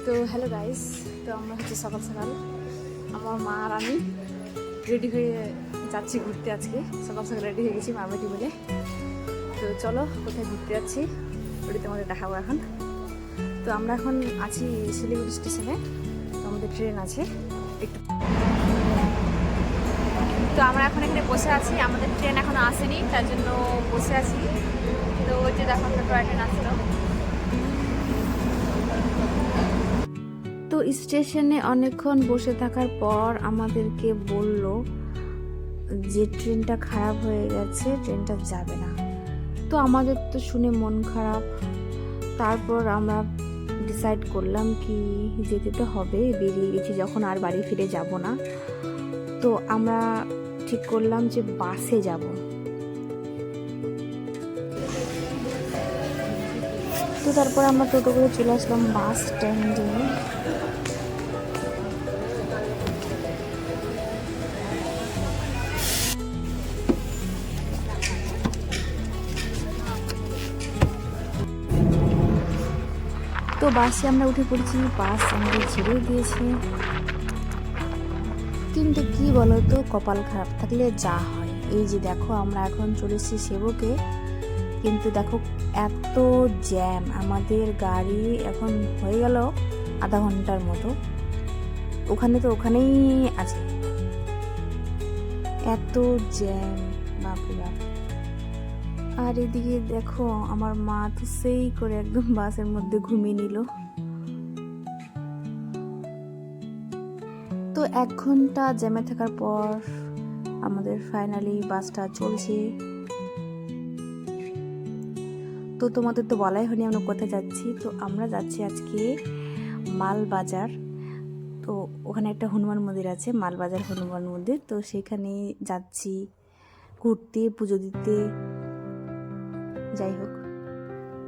তো hello guys, তো আমরা হচ্ছে সকাল সকাল আমার মা আর আমি রেডি হয়ে যাচ্ছি ঘুরতে। আজকে সকাল সকাল রেডি হয়ে গেছি মার বাড়ি বলে। তো চলো কোথায় ঘুরতে যাচ্ছি ওটি তোমাদের দেখাবো এখন। তো আমরা এখন আছি শিলিগুড়ি স্টেশনে, তো আমাদের ট্রেন আছে একটু। তো আমরা এখন এখানে বসে আছি, আমাদের ট্রেন এখনো আসেনি তার জন্য বসে আছি। তো ওই যে দেখো একটা টয় ট্রেন আসলো। তো স্টেশনে অনেকক্ষণ বসে থাকার পর আমাদেরকে বলল যে ট্রেনটা খারাপ হয়ে গেছে, ট্রেনটা যাবে না। তো আমাদের তো শুনে মন খারাপ। তারপর আমরা ডিসাইড করলাম কি যেতে তো হবে, বেরিয়ে গেছি যখন আর বাড়ি ফিরে যাব না। তো আমরা ঠিক করলাম যে বাসে যাব। তো তারপর আমরা টোটো করে চলে আসলাম বাস স্ট্যান্ডে। তো বাসে আমরা উঠে পড়েছি, বাস আমাদের ছেড়ে দিয়েছে। কিন্তু কি বলতো, কপাল খারাপ থাকলে যা হয়। এই যে দেখো আমরা এখন চলেছি সেবকে, কিন্তু দেখো এত জ্যাম, আমাদের গাড়ি এখন হয়ে গেল আধা ঘন্টার মতো। ওখানে তো ওখানেই আছে, এত জ্যাম, বাপরে বাপ। আর এদিকে দেখো আমার মা তো সেই করে একদম বাসের মধ্যে ঘুমিয়ে নিল। তো 1 ঘন্টা জ্যামে থাকার পর আমাদের ফাইনালি বাসটা চলছে। তো তোমাদের তো বলাই হয়নি আমরা কোথায় যাচ্ছি। তো আমরা যাচ্ছি আজকে মালবাজার। তো ওখানে একটা হনুমান মন্দির আছে, মালবাজার হনুমান মন্দির। তো সেখানে যাচ্ছি ঘুরতে, পুজো দিতে। যাই হোক,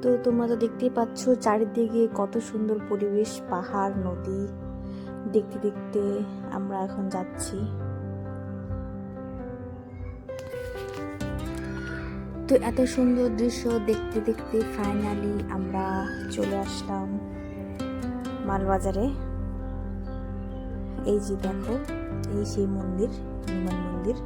তো তোমরা তো দেখতেই পাচ্ছ চারিদিকে কত সুন্দর পরিবেশ, পাহাড়, নদী। দেখতে দেখতে আমরা এখন যাচ্ছি। তো এত সুন্দর দৃশ্য দেখতে দেখতে ফাইনালি আমরা চলে আসলাম মালবাজারে। এই যে দেখো, এই সেই মন্দির, হনুমান মন্দির।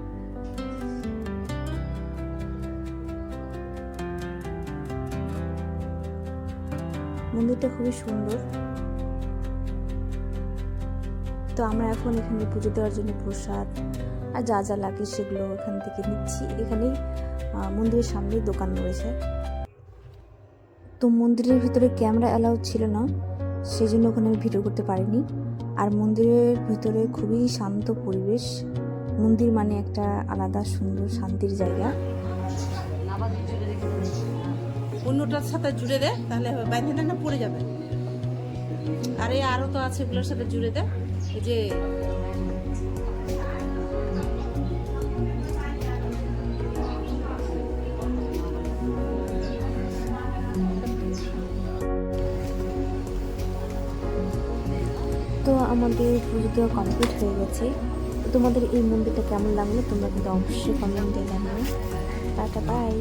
মন্দিরটা খুবই সুন্দর। তো আমরা এখন এখানে পুজো দেওয়ার জন্য প্রসাদ আর যা যা লাগে সেগুলো এখান থেকে নিচ্ছি। এখানেই মন্দিরের সামনেই দোকান রয়েছে। তো মন্দিরের ভিতরে ক্যামেরা অ্যালাউ ছিল না, সেই জন্য ওখানে আমি ভিডিও করতে পারিনি। আর মন্দিরের ভিতরে খুবই শান্ত পরিবেশ। মন্দির মানে একটা আলাদা সুন্দর শান্তির জায়গা। অন্যটার সাথে জুড়ে দে, তাহলে বাইন্ধে না পড়ে যাবে। আরে আরো তো আছে, এগুলোর সাথে জুড়ে দে। এই যে তো আমাদের পুজো দেওয়া কমপ্লিট হয়ে গেছে। তো তোমাদের এই মন্দিরটা কেমন লাগলো তোমরা কিন্তু অবশ্যই কমেন্টে জানাবে। Tata, by.